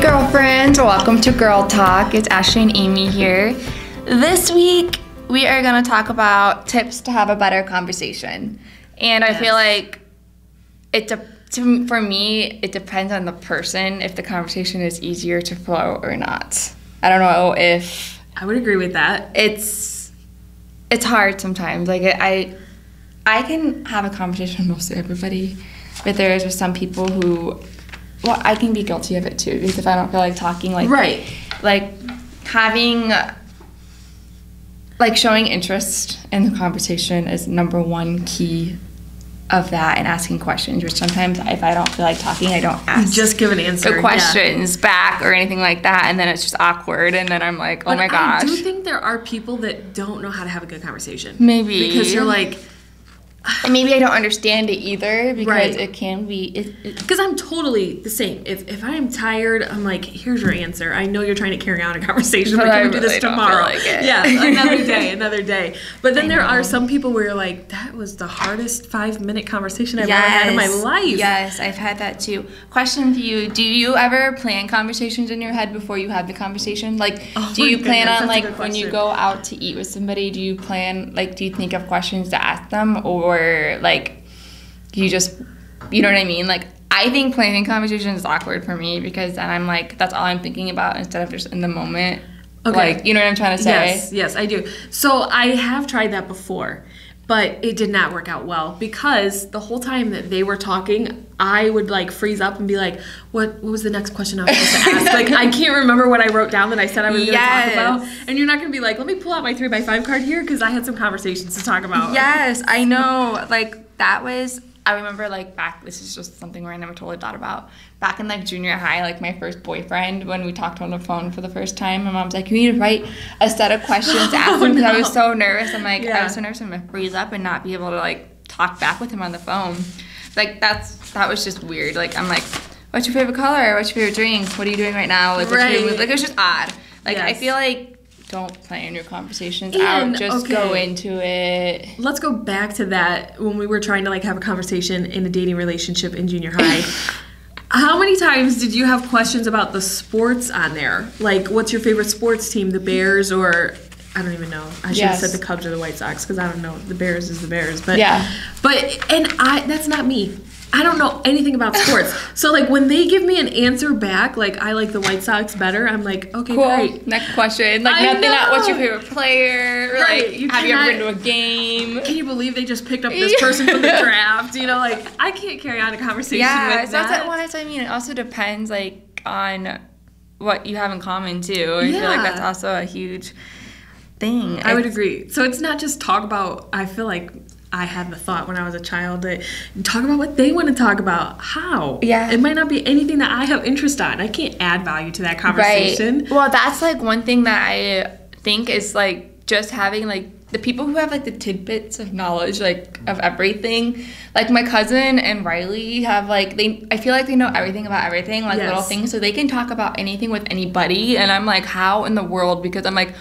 girlfriends, welcome to Girl Talk. It's Ashley and Amy here. This week we are going to talk about tips to have a better conversation. And I feel like for me, it depends on the person if the conversation is easier to flow or not. I don't know if I would agree with that. It's hard sometimes. Like I can have a conversation with most everybody, but there's just some people who, well, I can be guilty of it too, because if I don't feel like talking, like having, like showing interest in the conversation is number one key of that, and asking questions, which sometimes if I don't feel like talking, I don't ask. Just give an answer. The questions back or anything like that, and then it's just awkward, and then I'm like, oh my gosh. I do think there are people that don't know how to have a good conversation. Maybe. Because you're like... And maybe I don't understand it either, because it can be... Because I'm totally the same. If I am tired, I'm like, here's your answer. I know you're trying to carry on a conversation, but can we do this tomorrow? Yeah, another day. But then there are some people where you're like, that was the hardest 5-minute conversation I've ever had in my life. Yes, I've had that too. Question for you, do you ever plan conversations in your head before you have the conversation? Like, do you plan on, like, when you go out to eat with somebody, do you think of questions to ask them, or like you just, you know what I mean? Like, I think planning conversation is awkward for me, because then I'm like, that's all I'm thinking about instead of just in the moment. Okay. Like, you know what I'm trying to say? Yes, I do. So I have tried that before, but it did not work out well, because the whole time that they were talking, I would like freeze up and be like, what was the next question I was supposed to ask? Like, I can't remember what I wrote down that I said I was going to talk about. And you're not going to be like, let me pull out my 3x5 card here, because I had some conversations to talk about. Yes, I know. Like, I remember, like, this is just something where I never totally thought about. Back in, like, junior high, like, my first boyfriend, when we talked on the phone for the first time, my mom's like, you need to write a set of questions to ask him, because I was so nervous. I'm like, I was so nervous I'm going to freeze up and not be able to, like, talk back with him on the phone. Like, that was just weird. Like, I'm like, what's your favorite color? What's your favorite drink? What are you doing right now? Like, it was just odd. Like, I feel like, don't plan your conversations out. Just go into it. Let's go back to that when we were trying to, like, have a conversation in a dating relationship in junior high. How many times did you have questions about the sports on there? Like, what's your favorite sports team? The Bears, or I don't even know. I should have said the Cubs or the White Sox, because I don't know. The Bears is the Bears. But that's not me. I don't know anything about sports. So, like, when they give me an answer back, like, I like the White Sox better, I'm like, okay, cool. Great. Next question. Like, what's your favorite player? Right. Like, have you ever been to a game? Can you believe they just picked up this person from the draft? You know, like, I can't carry on a conversation with that. That's what I mean. It also depends, like, on what you have in common, too. I feel like that's also a huge thing. I would agree. So it's not just talk about, I feel like I had the thought when I was a child that talk about what they want to talk about. How? Yeah. It might not be anything that I have interest on. I can't add value to that conversation. Right. Well, that's, like, one thing that I think is, like, just having, like, the people who have, like, the tidbits of knowledge, like, of everything. Like, my cousin and Riley have, like, I feel like they know everything about everything, like, little things. So they can talk about anything with anybody. And I'm like, how in the world? Because I'm like...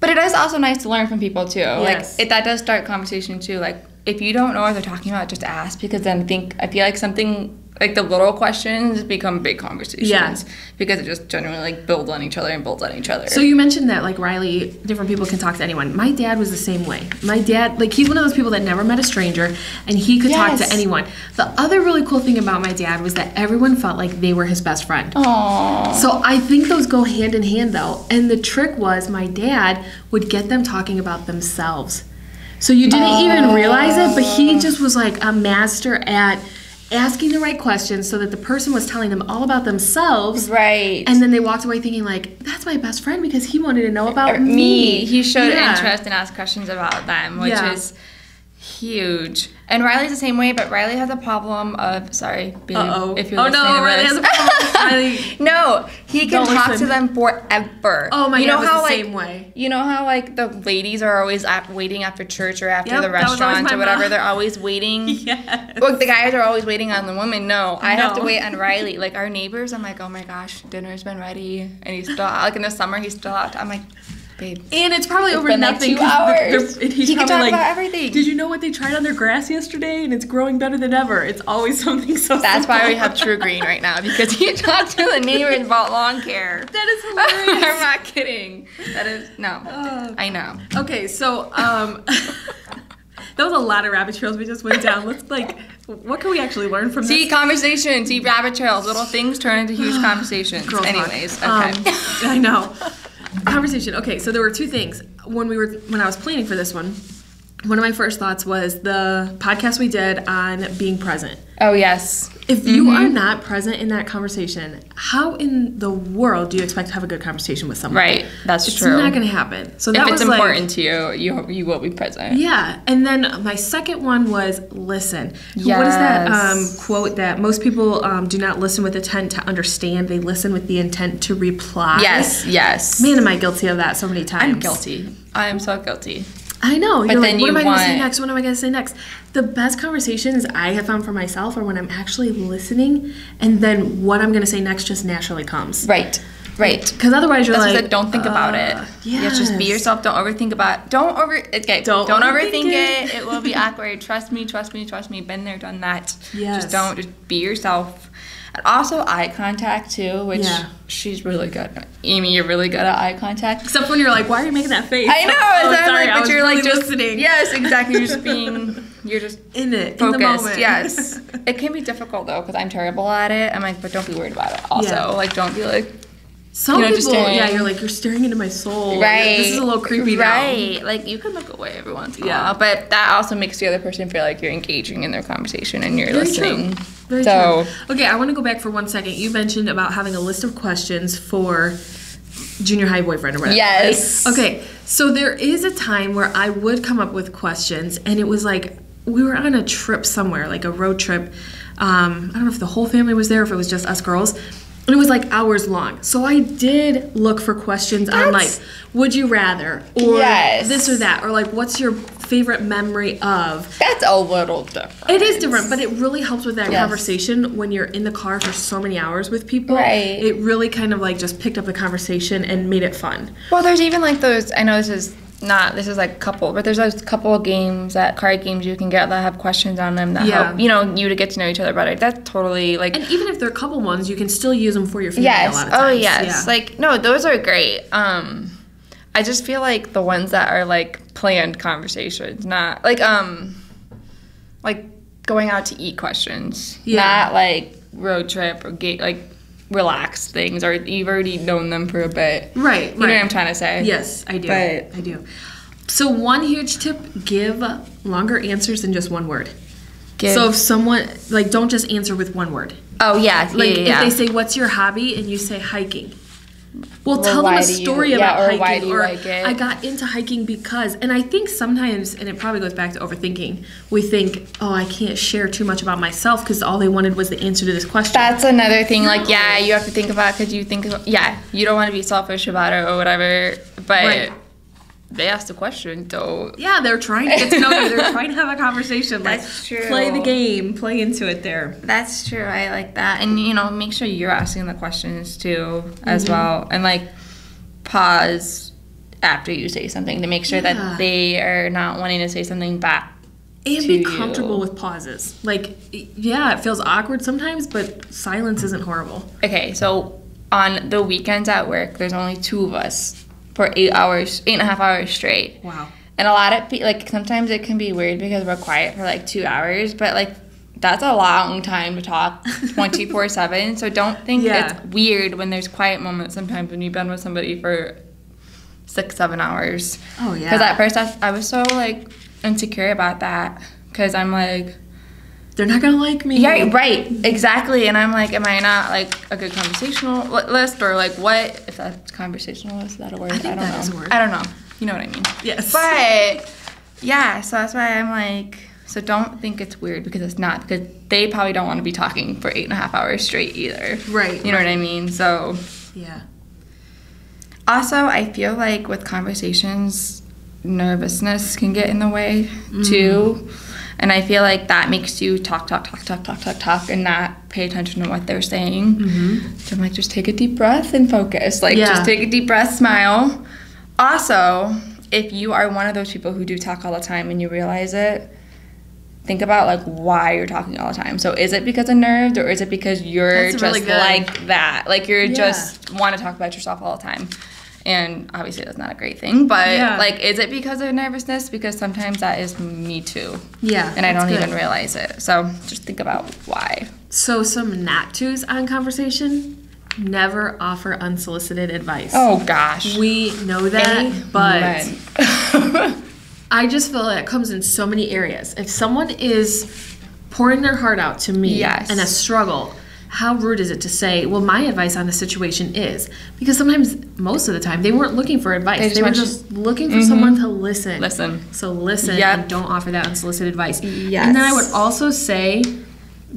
But it is also nice to learn from people, too. Yes. Like, that does start conversation, too. Like, if you don't know what they're talking about, just ask. Because then I feel like something, like, the little questions become big conversations. Yeah. Because it just generally, like, builds on each other. So you mentioned that, like, Riley, different people can talk to anyone. My dad was the same way. My dad, like, he's one of those people that never met a stranger, and he could talk to anyone. The other really cool thing about my dad was that everyone felt like they were his best friend. Aww. So I think those go hand in hand, though. And the trick was my dad would get them talking about themselves. So you didn't even realize it, but he just was, like, a master at asking the right questions so that the person was telling them all about themselves. Right. And then they walked away thinking, like, that's my best friend because he wanted to know about me. He showed interest and asked questions about them, which is huge. And Riley's the same way, but Riley has a problem of, sorry, babe, if you're listening to Riley this. has a problem. Riley. No, he can talk to them forever. Oh, my God, was the same way. You know how, like, the ladies are always waiting after church or after the restaurant or whatever? They're always waiting. Yes. Well, the guys are always waiting on the woman. No, I have to wait on Riley. Like, our neighbors, I'm like, oh, my gosh, dinner's been ready. And he's still, like, in the summer, he's still out. I'm like... babe. And it's probably over been nothing. Like 2 hours. And he's he can probably talk about everything. Did you know what they tried on their grass yesterday? And it's growing better than ever. It's always something so That's simple. why we have True Green right now, because he talked to the neighbors about lawn care. That is hilarious. I'm not kidding. That is, no. I know. Okay, so, that was a lot of rabbit trails we just went down. Let's, what can we actually learn from See, this? conversations, see, rabbit trails, little things turn into huge conversations. Girl talk. Anyways, okay. I know. Conversation. Okay, so there were two things. When I was planning for this one of my first thoughts was the podcast we did on being present. Oh, yes. If you are not present in that conversation, how in the world do you expect to have a good conversation with someone? Right, that's it's true. It's not going to happen. So that if was it's important to you, you will be present. Yeah, and then my second one was listen. Yes. What is that quote that most people do not listen with intent to understand, they listen with the intent to reply? Yes. Man, am I guilty of that so many times. I'm guilty. I am so guilty. I know. But You're then like, what am I going to say next? What am I going to say next? The best conversations I have found for myself are when I'm actually listening, and then what I'm going to say next just naturally comes. Right. Because otherwise you're That's don't think about it. Yes. Just be yourself. Don't overthink about it. Don't overthink it. It will be awkward. Trust me. Been there, done that. Yes. Just be yourself. And also eye contact too, which she's really good at. Amy, you're really good at eye contact. Except when you're like, why are you making that face? I know. Sorry, but you're really like just listening. Yes, exactly. You're just in it, focused. in the moment. Yes. It can be difficult though, because I'm terrible at it. I'm like, but don't be worried about it. Also, don't be like. Some people, you're like, you're staring into my soul. Right. This is a little creepy now. Right. Like, you can look away every once in a while. But that also makes the other person feel like you're engaging in their conversation and you're listening. Very true. Okay, I want to go back for 1 second. You mentioned about having a list of questions for junior high boyfriend or whatever. Yes. Right? Okay, so there is a time where I would come up with questions, and it was like, we were on a trip somewhere, like a road trip. I don't know if the whole family was there or if it was just us girls. And it was like hours long. So I did look for questions on like, would you rather? Or this or that. Or like, what's your favorite memory of? That's a little different. It is different, but it really helps with that conversation when you're in the car for so many hours with people. Right. It really kind of like just picked up the conversation and made it fun. Well, there's even like those, I know this is like couple, but there's those couple of games, card games you can get that have questions on them that help, you to get to know each other better. That's totally like. And even if they're couple ones, you can still use them for your family a lot of times. Oh, yes. Yeah. Like, no, those are great. I just feel like the ones that are like planned conversations, not like going out to eat questions. Yeah. Not like road trip or like relaxed things, or you've already known them for a bit. Right. You know what I'm trying to say? Yes, I do. I do. So one huge tip, give longer answers than just one word. So if someone, like, don't just answer with one word. Oh, yeah. Like, if they say, what's your hobby? And you say hiking. Well, tell them a story about hiking. Why do you like it? I got into hiking because, and I think sometimes, and it probably goes back to overthinking, we think, oh, I can't share too much about myself because all they wanted was the answer to this question. That's another thing. Like, you have to think about, because you think, you don't want to be selfish about it or whatever, but they asked the question, so. Yeah, they're trying to get to know you. They're trying to have a conversation. That's true. Play the game. Play into it there. That's true. I like that. And, make sure you're asking the questions, too, as well. And, like, pause after you say something to make sure that they are not wanting to say something back and be comfortable with pauses. Like, it feels awkward sometimes, but silence isn't horrible. Okay, so on the weekends at work, there's only 2 of us. For 8.5 hours straight. Wow. And a lot of people, like, sometimes it can be weird because we're quiet for, like, 2 hours, but, like, that's a long time to talk 24/7. So don't think it's weird when there's quiet moments sometimes when you've been with somebody for 6-7 hours. Oh, yeah. Because at first I was so, like, insecure about that because I'm like, they're not gonna like me. Yeah, right, exactly. And I'm like, am I not like a good conversationalist, or like what? If that's conversationalist, is that a word? I don't know. That is a word. I don't know. You know what I mean? Yes. But yeah, so that's why I'm like, so don't think it's weird because it's not, because they probably don't want to be talking for 8.5 hours straight either. Right. You know what I mean? So yeah. Also, I feel like with conversations, nervousness can get in the way too. And I feel like that makes you talk, and not pay attention to what they're saying. So I'm like, just take a deep breath and focus. Like, just take a deep breath, smile, Also, if you are one of those people who do talk all the time and you realize it, think about like why you're talking all the time. So is it because of nerves, or is it because you're just really like that? Like you're just want to talk about yourself all the time. And obviously that's not a great thing, but like, is it because of nervousness? Because sometimes that is me too. Yeah. And I don't even realize it. So just think about why. So some not tos on conversation: never offer unsolicited advice. Oh gosh. We know that, but I just feel like it comes in so many areas. If someone is pouring their heart out to me in a struggle, how rude is it to say, well, my advice on the situation is, because sometimes, most of the time, they weren't looking for advice. They were just looking for someone to listen. So listen and don't offer that unsolicited advice. Yes. And then I would also say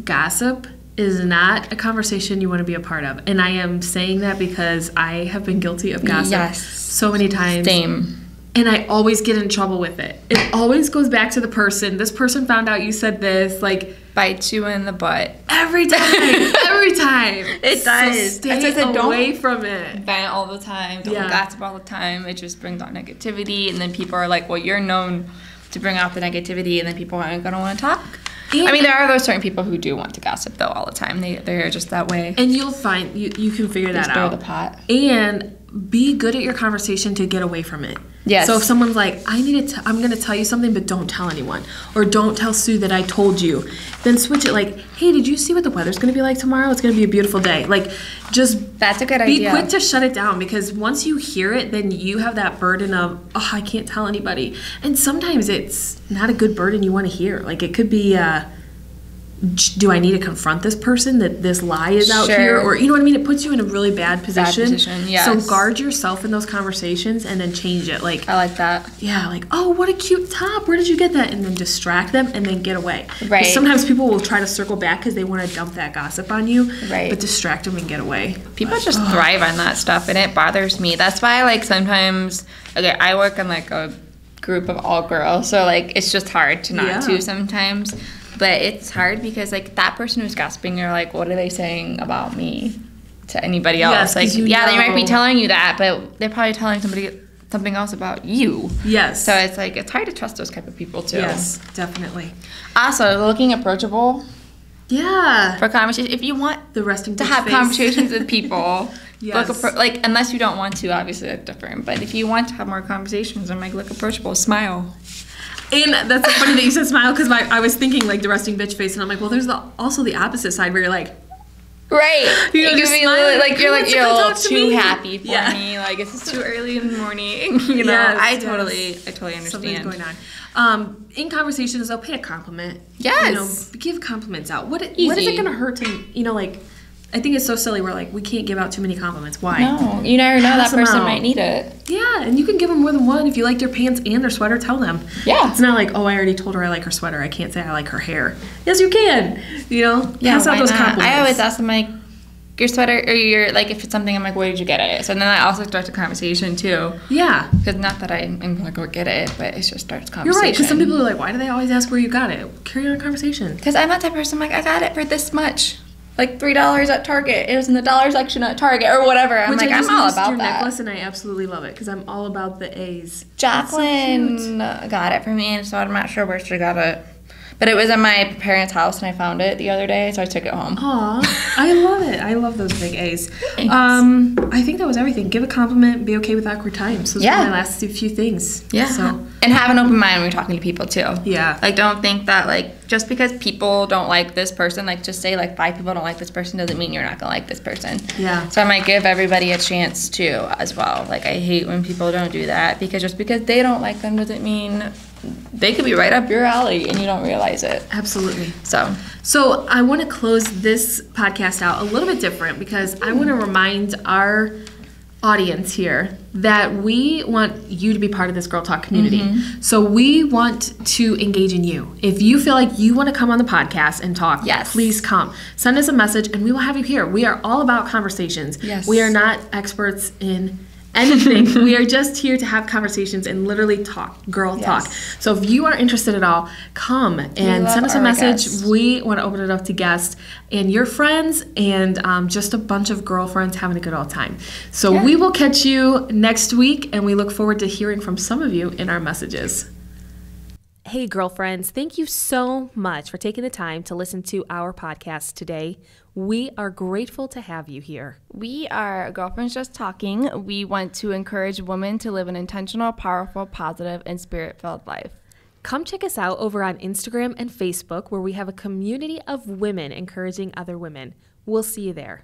gossip is not a conversation you want to be a part of. And I am saying that because I have been guilty of gossip so many times. Same. And I always get in trouble with it. It always goes back to the person. This person found out you said this, like, bites you in the butt. Every time. Every time. It does. So stay away from it. Vent all the time. Don't gossip all the time. It just brings out negativity. And then people are like, well, you're known to bring out the negativity. And then people aren't going to want to talk. And I mean, there are those certain people who do want to gossip, though, all the time. They're just that way. And you'll find, you can figure that out. Stir the pot. And be good at your conversation to get away from it. Yes. So if someone's like, I'm going to tell you something, but don't tell anyone. Or don't tell Sue that I told you. Then switch it like, hey, did you see what the weather's going to be like tomorrow? It's going to be a beautiful day. Like, just that's a good idea. Be quick to shut it down, because once you hear it, then you have that burden of, oh, I can't tell anybody. And sometimes it's not a good burden you want to hear. Like, it could be, do I need to confront this person that this lie is out here? Or, you know what I mean? It puts you in a really bad position. So guard yourself in those conversations and then change it. Like, I like that. Yeah, like, oh, what a cute top. Where did you get that? And then distract them and then get away. Right. Sometimes people will try to circle back because they want to dump that gossip on you. Right. But distract them and get away. People just thrive on that stuff, and it bothers me. That's why, like, sometimes, okay, I work in, like, a group of all girls, so, like, it's just hard to not to sometimes. But it's hard because, like, that person who's gossiping, you're like, what are they saying about me to anybody else? Yes, like, they might be telling you that, but they're probably telling something else about you. Yes. So it's like, it's hard to trust those type of people, too. Yes, definitely. Also, looking approachable. Yeah. For conversation. If you want the resting to have conversations with people, yes. Like, unless you don't want to, obviously that's different. But if you want to have more conversations, I'm like, look approachable, smile. And that's so funny that you said smile, because I was thinking like the resting bitch face, and I'm like, well, there's also the opposite side where you're like, right, you know, just smiling, like you're a little too happy for me. Like, it's too early in the morning. You know, I totally understand. Something's going on. In conversations, they'll pay a compliment. Yes, you know, give compliments out. What is it going to hurt to, you know, like, I think it's so silly. We're like, we can't give out too many compliments. Why? No, you never know. That person might need it. Yeah, and you can give them more than one. If you like their pants and their sweater, tell them. Yeah. It's not like, oh, I already told her I like her sweater. I can't say I like her hair. Yes, you can. You know, pass out those compliments. I always ask them, like, your sweater, or your, like, if it's something, I'm like, where did you get it? So then I also start the conversation, too. Yeah. Because not that I'm going to go get it, but it just starts conversation. You're right, because some people are like, why do they always ask where you got it? Carry on a conversation. Because I'm not that person, like, I got it for this much. Like $3 at Target. It was in the dollar section at Target or whatever. I'm like, I'm all about your that. Necklace, and I absolutely love it because I'm all about the A's. Jacqueline got it for me, and so I'm not sure where she got it. But it was in my parents' house, and I found it the other day, so I took it home. Aw, I love it. I love those big A's. I think that was everything. Give a compliment, be okay with awkward times. Those are my last few things. Yeah. So. And have an open mind when you're talking to people, too. Yeah. Like, don't think that, like, just because people don't like this person, like, just say, like, 5 people don't like this person doesn't mean you're not going to like this person. Yeah. So I might give everybody a chance, too, as well. Like, I hate when people don't do that, because just because they don't like them doesn't mean they could be right up your alley and you don't realize it. Absolutely. So I want to close this podcast out a little bit different, because I want to remind our audience here that we want you to be part of this Girl Talk community. Mm-hmm. So we want to engage in you. If you feel like you want to come on the podcast and talk, please come. Send us a message and we will have you here. We are all about conversations. Yes. We are not experts in anything. We are just here to have conversations and literally talk, girl talk. So if you are interested at all, come and send us a message. Guests. We want to open it up to guests and your friends and just a bunch of girlfriends having a good old time. So we will catch you next week, and we look forward to hearing from some of you in our messages. Hey, girlfriends, thank you so much for taking the time to listen to our podcast today. We are grateful to have you here. We are Girlfriends Just Talking. We want to encourage women to live an intentional, powerful, positive, and spirit-filled life. Come check us out over on Instagram and Facebook, where we have a community of women encouraging other women. We'll see you there.